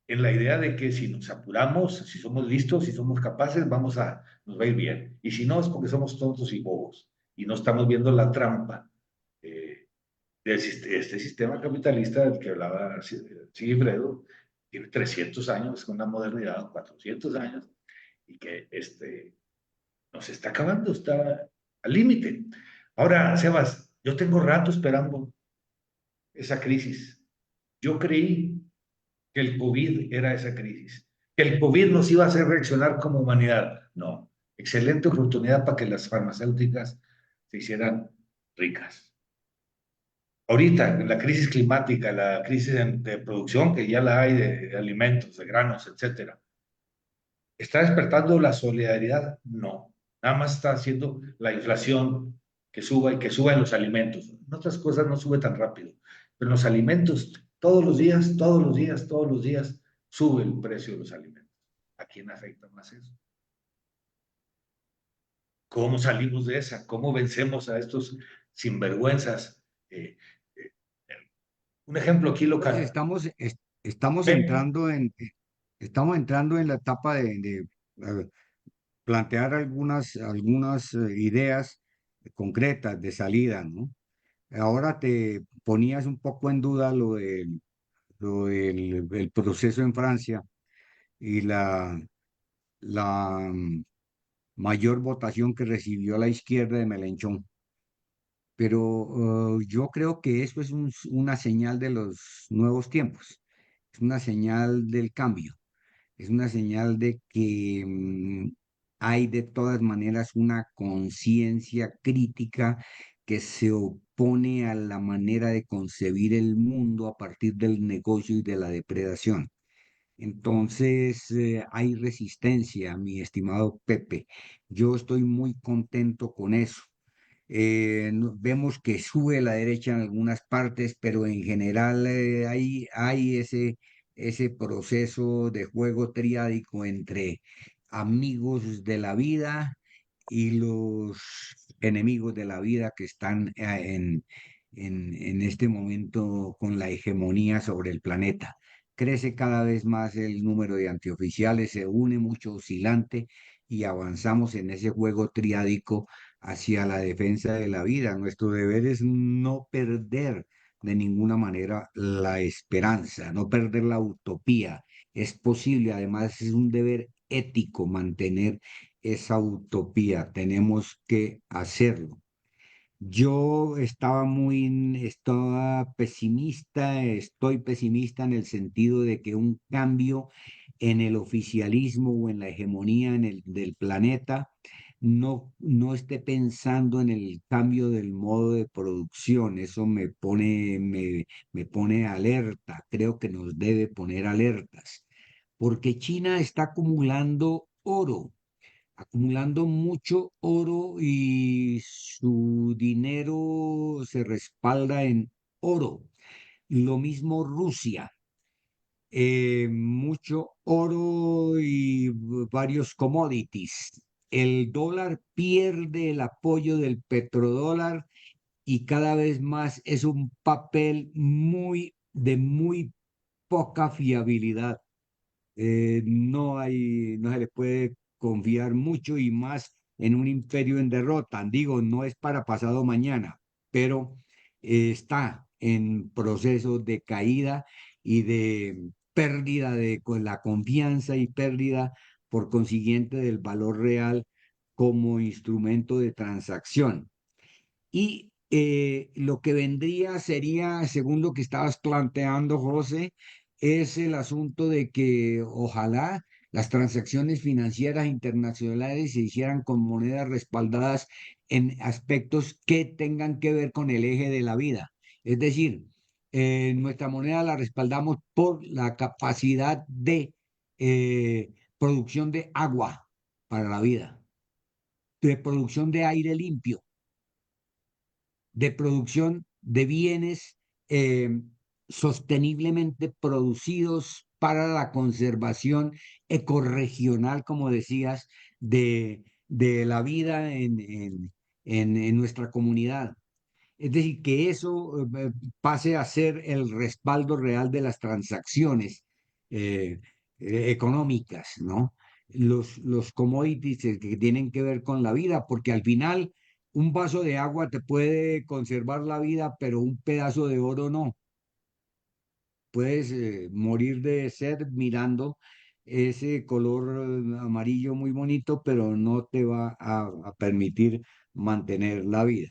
en la idea de que si nos apuramos, si somos listos, si somos capaces, nos va a ir bien. Y si no, es porque somos tontos y bobos y no estamos viendo la trampa de este sistema capitalista del que hablaba Sigifredo, tiene 300 años con la modernidad, 400 años, y que nos está acabando, está al límite. Ahora, Sebas, yo tengo rato esperando esa crisis. Yo creí que el COVID era esa crisis, que el COVID nos iba a hacer reaccionar como humanidad. No, excelente oportunidad para que las farmacéuticas se hicieran ricas. Ahorita, la crisis climática, la crisis de producción, que ya la hay de alimentos, de granos, etcétera, ¿está despertando la solidaridad? No. Nada más está haciendo la inflación que suba y que suba en los alimentos. En otras cosas no sube tan rápido, pero en los alimentos todos los días, todos los días, todos los días sube el precio de los alimentos. ¿A quién afecta más eso? ¿Cómo salimos de esa? ¿Cómo vencemos a estos sinvergüenzas? Eh, eh, un ejemplo aquí Pues local. estamos estamos entrando en la etapa de plantear algunas ideas concretas de salida, ¿no? Ahora te ponías un poco en duda el proceso en Francia y la mayor votación que recibió la izquierda de Mélenchon. Pero yo creo que eso es una señal de los nuevos tiempos, es una señal del cambio, es una señal de que hay de todas maneras una conciencia crítica que se opone a la manera de concebir el mundo a partir del negocio y de la depredación. Entonces, hay resistencia, mi estimado Pepe. Yo estoy muy contento con eso. Vemos que sube la derecha en algunas partes, pero en general hay ese proceso de juego triádico entre amigos de la vida y los enemigos de la vida que están en este momento con la hegemonía sobre el planeta. Crece cada vez más el número de antioficiales, se une mucho oscilante y avanzamos en ese juego triádico hacia la defensa de la vida. Nuestro deber es no perder de ninguna manera la esperanza, no perder la utopía. Es posible, además es un deber ético mantener esa utopía. Tenemos que hacerlo. Yo estaba pesimista, estoy pesimista en el sentido de que un cambio en el oficialismo o en la hegemonía del planeta no esté pensando en el cambio del modo de producción. Eso me pone alerta, creo que nos debe poner alertas, porque China está acumulando mucho oro y su dinero se respalda en oro. Lo mismo Rusia, mucho oro y varios commodities. El dólar pierde el apoyo del petrodólar y cada vez más es un papel de muy poca fiabilidad. No se le puede confiar mucho y más en un imperio en derrota. Digo, no es para pasado mañana, pero está en proceso de caída y de pérdida con la confianza y pérdida, por consiguiente, del valor real como instrumento de transacción. Y lo que vendría sería, según lo que estabas planteando, José, es el asunto de que ojalá las transacciones financieras internacionales se hicieran con monedas respaldadas en aspectos que tengan que ver con el eje de la vida. Es decir, nuestra moneda la respaldamos por la capacidad de producción de agua para la vida, de producción de aire limpio, de producción de bienes eh, sosteniblemente producidos para la conservación ecorregional, como decías, de la vida en nuestra comunidad. Es decir, que eso pase a ser el respaldo real de las transacciones eh, económicas, ¿no? Los commodities que tienen que ver con la vida, porque al final un vaso de agua te puede conservar la vida, pero un pedazo de oro no. Puedes morir de sed mirando ese color amarillo muy bonito, pero no te va a permitir mantener la vida.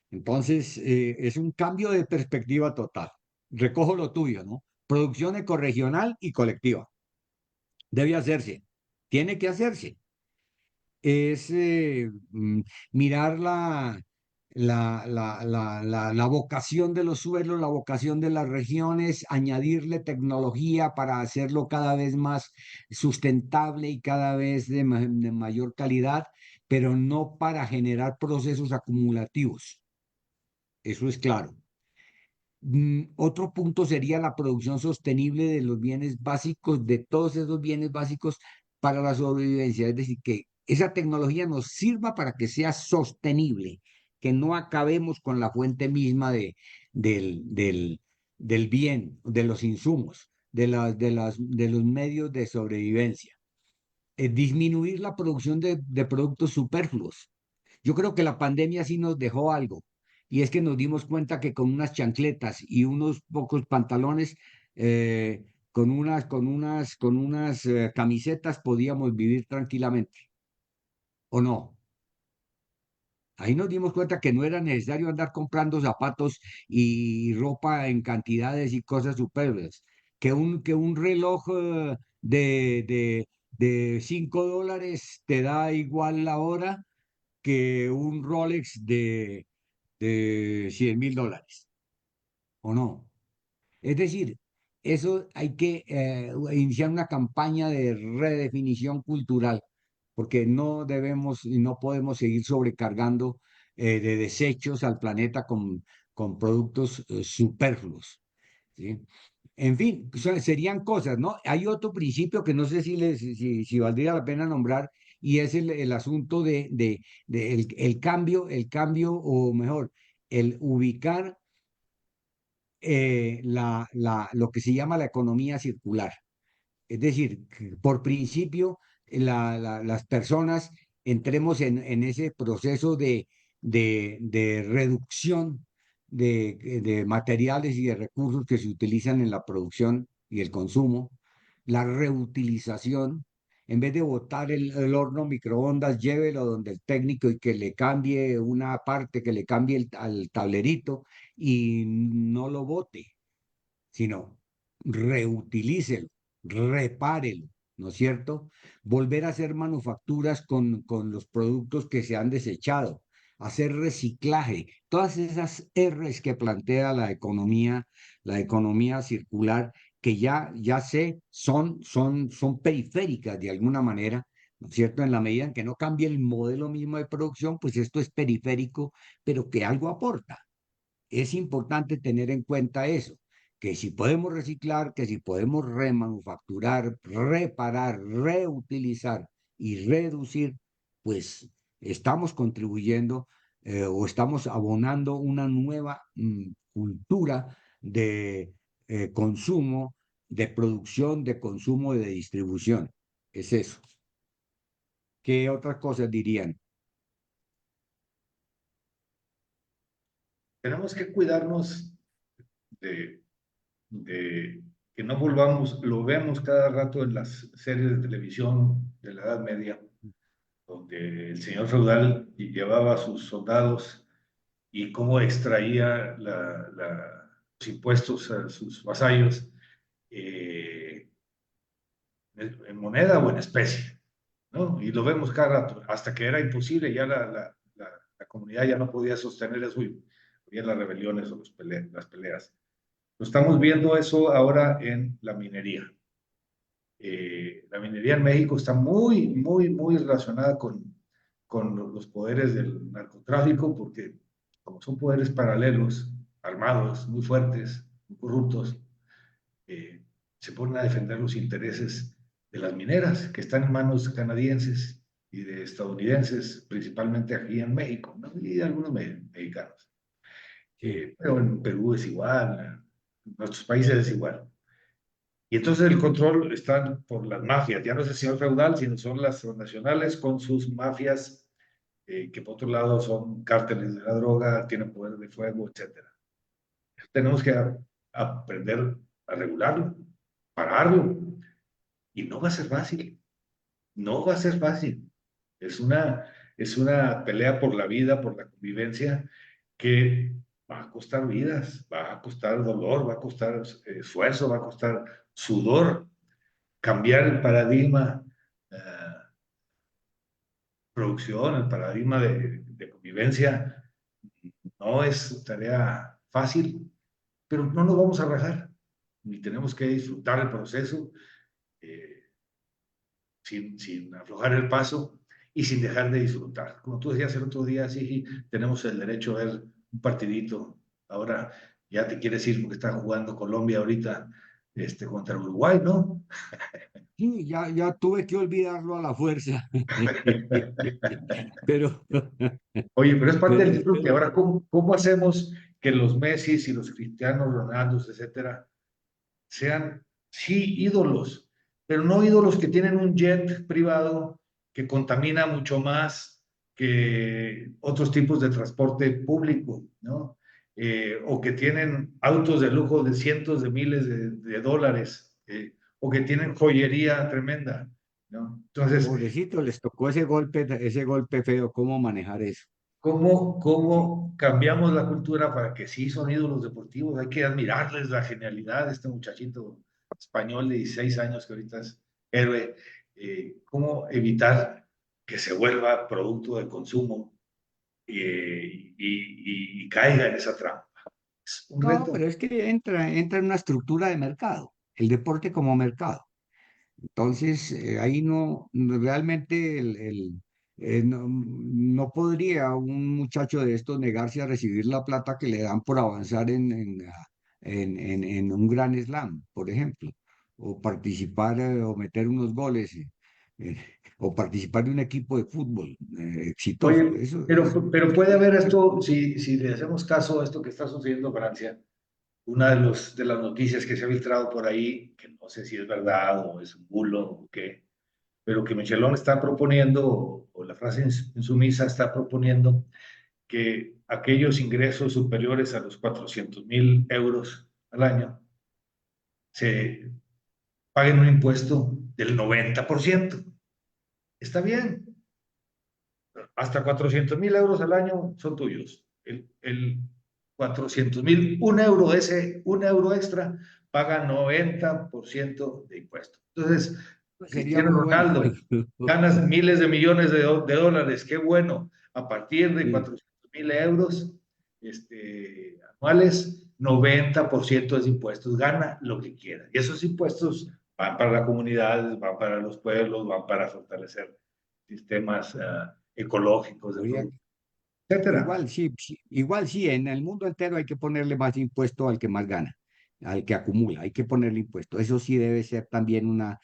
Entonces, es un cambio de perspectiva total. Recojo lo tuyo, ¿no? Producción ecorregional y colectiva. Debe hacerse. Tiene que hacerse. Es mirar la vocación de los suelos, la vocación de las regiones, añadirle tecnología para hacerlo cada vez más sustentable y cada vez de mayor calidad, pero no para generar procesos acumulativos. Eso es claro. Otro punto sería la producción sostenible de los bienes básicos, de todos esos bienes básicos para la sobrevivencia. Es decir, que esa tecnología nos sirva para que sea sostenible, que no acabemos con la fuente misma del bien, de los insumos, de los medios de sobrevivencia. Disminuir la producción de productos superfluos. Yo creo que la pandemia sí nos dejó algo, y es que nos dimos cuenta que con unas chancletas y unos pocos pantalones, con unas camisetas podíamos vivir tranquilamente, ¿o no? Ahí nos dimos cuenta que no era necesario andar comprando zapatos y ropa en cantidades y cosas superfluas, que un reloj de $5 te da igual la hora que un Rolex de $100.000, ¿o no? Es decir, eso hay que iniciar una campaña de redefinición cultural, porque no debemos y no podemos seguir sobrecargando de desechos al planeta con productos superfluos, ¿sí? En fin, serían cosas, ¿no? Hay otro principio que no sé si valdría la pena nombrar, y es el asunto el cambio, o mejor, el ubicar lo que se llama la economía circular. Es decir, que por principio, las personas entremos en ese proceso de reducción de materiales y de recursos que se utilizan en la producción y el consumo, la reutilización. En vez de botar el horno microondas, llévelo donde el técnico y que le cambie una parte, que le cambie al tablerito y no lo bote, sino reutilícelo, repárelo, ¿no es cierto? Volver a hacer manufacturas con los productos que se han desechado, hacer reciclaje, todas esas R's que plantea la economía circular, que ya sé, son periféricas de alguna manera, ¿no es cierto? En la medida en que no cambie el modelo mismo de producción, pues esto es periférico, pero que algo aporta. Es importante tener en cuenta eso, que si podemos reciclar, que si podemos remanufacturar, reparar, reutilizar y reducir, pues estamos contribuyendo o estamos abonando una nueva cultura de consumo, de producción, de consumo y de distribución. Es eso. ¿Qué otras cosas dirían? Tenemos que cuidarnos de, de que no volvamos, lo vemos cada rato en las series de televisión de la Edad Media, donde el señor feudal llevaba a sus soldados y cómo extraía los impuestos a sus vasallos eh, en moneda o en especie, ¿no? Y lo vemos cada rato, hasta que era imposible, ya la comunidad ya no podía sostener eso y había las rebeliones o las peleas. Lo estamos viendo eso ahora en la minería. La minería en México está muy, muy, muy relacionada con los poderes del narcotráfico, porque como son poderes paralelos, armados, muy fuertes, muy corruptos, eh, se ponen a defender los intereses de las mineras, que están en manos canadienses y de estadounidenses, principalmente aquí en México, ¿no? Y de algunos mexicanos. Sí. Pero en Perú es igual, en nuestros países es igual. Y entonces el control está por las mafias, ya no es el señor feudal, sino son las transnacionales con sus mafias, que por otro lado son cárteles de la droga, tienen poder de fuego, etcétera. Tenemos que aprender a regularlo, pararlo, y no va a ser fácil, no va a ser fácil. Es una pelea por la vida, por la convivencia, que va a costar vidas, va a costar dolor, va a costar esfuerzo, va a costar sudor, cambiar el paradigma producción, el paradigma de convivencia, no es tarea fácil, pero no nos vamos a rajar, ni tenemos que disfrutar el proceso sin aflojar el paso y sin dejar de disfrutar. Como tú decías el otro día, sí, tenemos el derecho a ver un partidito. Ahora ya te quieres ir porque está jugando Colombia ahorita contra Uruguay, ¿no? Sí, ya tuve que olvidarlo a la fuerza. Pero, Oye, pero es parte del disfrute. pero, Ahora, ¿cómo hacemos que los Messi y los Cristianos Ronaldos, etcétera, sean, sí, ídolos, pero no ídolos que tienen un jet privado que contamina mucho más que otros tipos de transporte público, ¿no? O que tienen autos de lujo de cientos de miles de dólares, o que tienen joyería tremenda, ¿no? Entonces, pobrecito, les tocó ese golpe feo, ¿cómo manejar eso? Sí, ¿cómo cambiamos la cultura para que sí son ídolos deportivos? Hay que admirarles la genialidad de este muchachito español de 16 años que ahorita es héroe. ¿Cómo evitar que se vuelva producto de consumo y caiga en esa trampa? Es un no, reto. pero es que entra en una estructura de mercado, el deporte como mercado. Entonces, ahí realmente no podría un muchacho de estos negarse a recibir la plata que le dan por avanzar en un gran slam, por ejemplo, o participar o meter unos goles, eh, o participar de un equipo de fútbol exitoso. Oye, Eso pero puede haber esto, si le hacemos caso a esto que está sucediendo en Francia, una de las noticias que se ha filtrado por ahí, que no sé si es verdad o es un bulo o qué, pero que Michelón está proponiendo, o la frase en su misa está proponiendo, que aquellos ingresos superiores a los 400.000 euros al año se paguen un impuesto del 90%. Está bien, hasta 400.000 euros al año son tuyos. El 400.000, un euro, ese un euro extra, paga 90% de impuestos. Entonces, sería Cristiano muy bueno. Ronaldo, ganas miles de millones de dólares, qué bueno. A partir de Sí. 400.000 euros anuales, 90% es de impuestos, gana lo que quiera. Y esos impuestos van para la comunidad, van para los pueblos, van para fortalecer sistemas ecológicos, Habría etcétera. Igual sí, igual sí, en el mundo entero hay que ponerle más impuesto al que más gana, al que acumula, hay que ponerle impuesto. Eso sí debe ser también una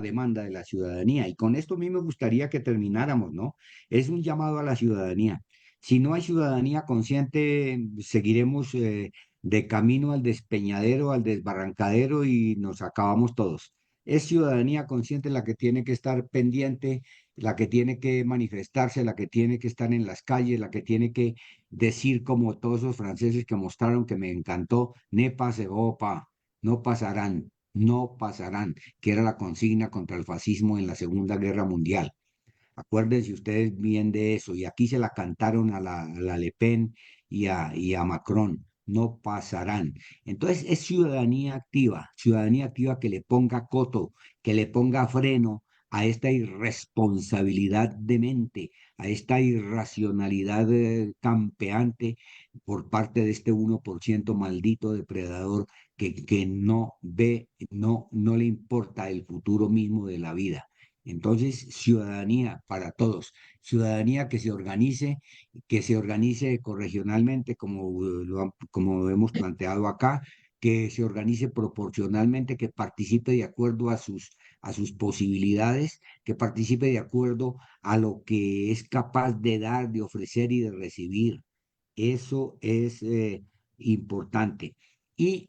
demanda de la ciudadanía. Y con esto a mí me gustaría que termináramos, ¿no? Es un llamado a la ciudadanía. Si no hay ciudadanía consciente, seguiremos de camino al despeñadero, al desbarrancadero y nos acabamos todos. Es ciudadanía consciente la que tiene que estar pendiente, la que tiene que manifestarse, la que tiene que estar en las calles, la que tiene que decir como todos esos franceses que mostraron que me encantó, ne passeront pas, no pasarán, no pasarán, que era la consigna contra el fascismo en la Segunda Guerra Mundial. Acuérdense ustedes bien de eso. Y aquí se la cantaron a la Le Pen y a Macron. No pasarán. Entonces es ciudadanía activa que le ponga coto, que le ponga freno a esta irresponsabilidad demente, a esta irracionalidad campeante por parte de este 1% maldito depredador que no ve, no le importa el futuro mismo de la vida. Entonces, ciudadanía para todos, ciudadanía que se organice corregionalmente, como hemos planteado acá, que se organice proporcionalmente, que participe de acuerdo a sus posibilidades, que participe de acuerdo a lo que es capaz de dar, de ofrecer y de recibir. Eso es importante. Y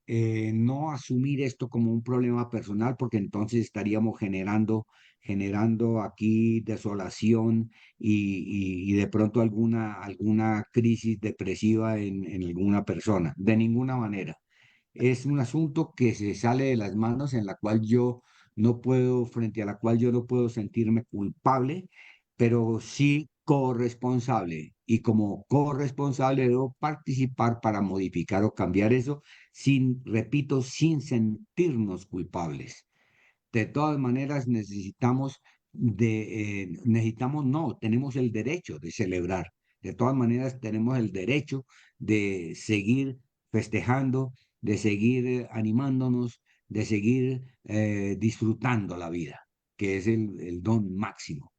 no asumir esto como un problema personal, porque entonces estaríamos generando aquí desolación y de pronto alguna crisis depresiva en alguna persona. De ninguna manera. Es un asunto que se sale de las manos frente a la cual yo no puedo sentirme culpable, pero sí corresponsable. Y como corresponsable debo participar para modificar o cambiar eso repito, sin sentirnos culpables. De todas maneras, no, tenemos el derecho de celebrar. De todas maneras, tenemos el derecho de seguir festejando, de seguir animándonos, de seguir disfrutando la vida. que es el don máximo.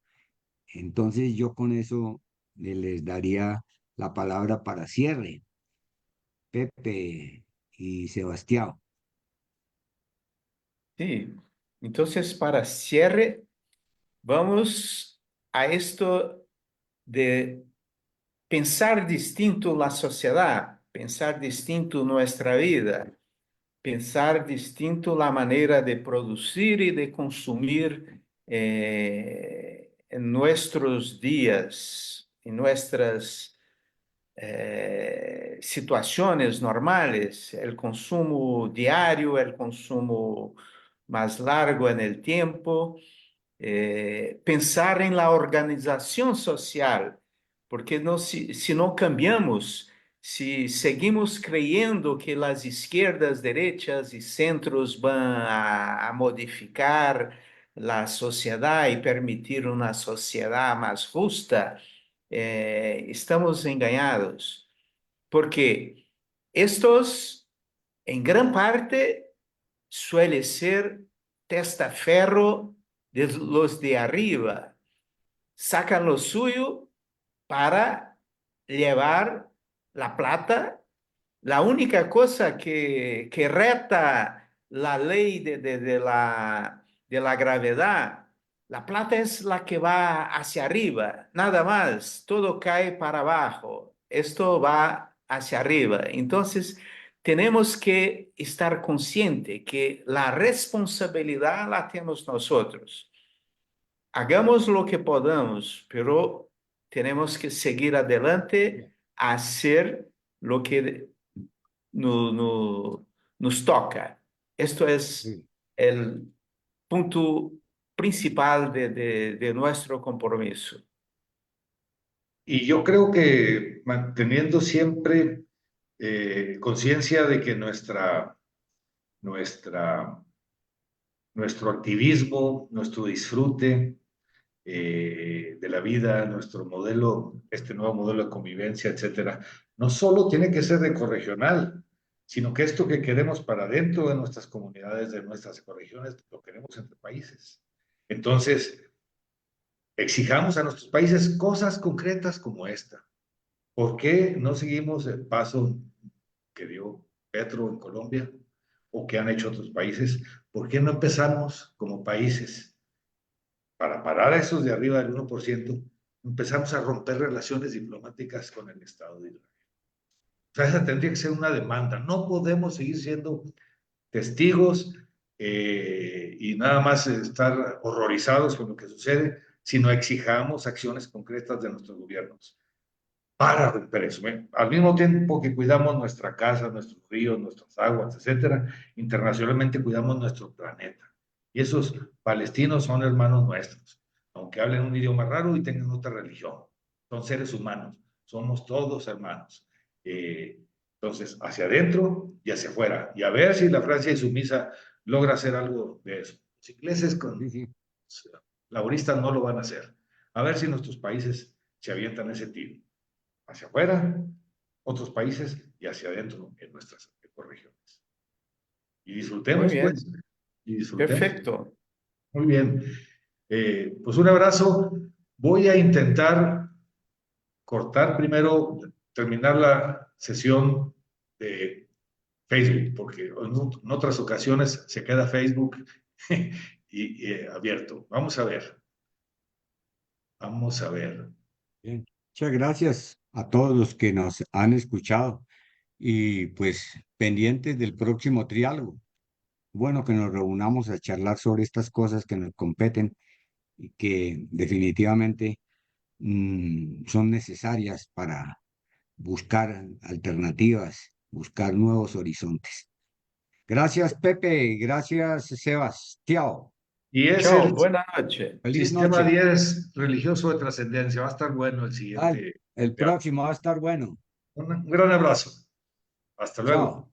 Entonces yo con eso les daría la palabra para cierre, Pepe y Sebastián. Sí. Entonces, para cierre, vamos a esto de pensar distinto la sociedad, pensar distinto nuestra vida, pensar distinto la manera de producir y de consumir en nuestros días, en nuestras situaciones normales, el consumo diario, el consumo más largo en el tiempo, pensar en la organización social, porque no, si no cambiamos, si seguimos creyendo que las izquierdas, derechas y centros van a modificar la sociedad y permitir una sociedad más justa, estamos engañados, porque estos, en gran parte, suele ser testaferro de los de arriba. Sacan lo suyo para llevar la plata. La única cosa que reta la ley de la gravedad, la plata es la que va hacia arriba, nada más, todo cae para abajo, esto va hacia arriba. Entonces, tenemos que estar conscientes que la responsabilidad la tenemos nosotros. Hagamos lo que podamos, pero tenemos que seguir adelante a hacer lo que nos toca. Esto es Sí. el punto principal de nuestro compromiso. Y yo creo que manteniendo siempre conciencia de que nuestra, nuestro activismo, nuestro disfrute de la vida, nuestro modelo, este nuevo modelo de convivencia, etcétera, no solo tiene que ser ecorregional, sino que esto que queremos para dentro de nuestras comunidades, de nuestras ecorregiones, lo queremos entre países. Entonces, exijamos a nuestros países cosas concretas como esta. ¿Por qué no seguimos el paso que dio Petro en Colombia o que han hecho otros países? ¿Por qué no empezamos como países para parar a esos de arriba del 1%? Empezamos a romper relaciones diplomáticas con el Estado de Israel? O sea, esa tendría que ser una demanda. No podemos seguir siendo testigos y nada más estar horrorizados con lo que sucede, sino exijamos acciones concretas de nuestros gobiernos para romper eso. Al mismo tiempo que cuidamos nuestra casa, nuestros ríos, nuestras aguas, etcétera, internacionalmente cuidamos nuestro planeta. Y esos palestinos son hermanos nuestros, aunque hablen un idioma raro y tengan otra religión. Son seres humanos, somos todos hermanos. Entonces, hacia adentro y hacia afuera. Y a ver si la Francia insumisa logra hacer algo de eso. Los ingleses con Sí, sí. laboristas no lo van a hacer. A ver si nuestros países se avientan ese tiro hacia afuera, otros países y hacia adentro en nuestras ecorregiones. Y Muy disfrutemos, bien, pues, y disfrutemos. perfecto. Muy bien. Pues un abrazo. Voy a intentar cortar primero, terminar la sesión de Facebook, porque en otras ocasiones se queda Facebook abierto. Vamos a ver. Vamos a ver. Bien. Muchas gracias a todos los que nos han escuchado y pues pendientes del próximo triálogo. Bueno, que nos reunamos a charlar sobre estas cosas que nos competen y que definitivamente son necesarias para buscar alternativas, buscar nuevos horizontes. Gracias, Pepe. Gracias, Sebas. Chao. Y es Chao, el buena noche. Feliz sistema noche. 10 religioso de trascendencia. Va a estar bueno el Ah, siguiente. el próximo va a estar bueno. Un gran abrazo. Hasta luego. Chao.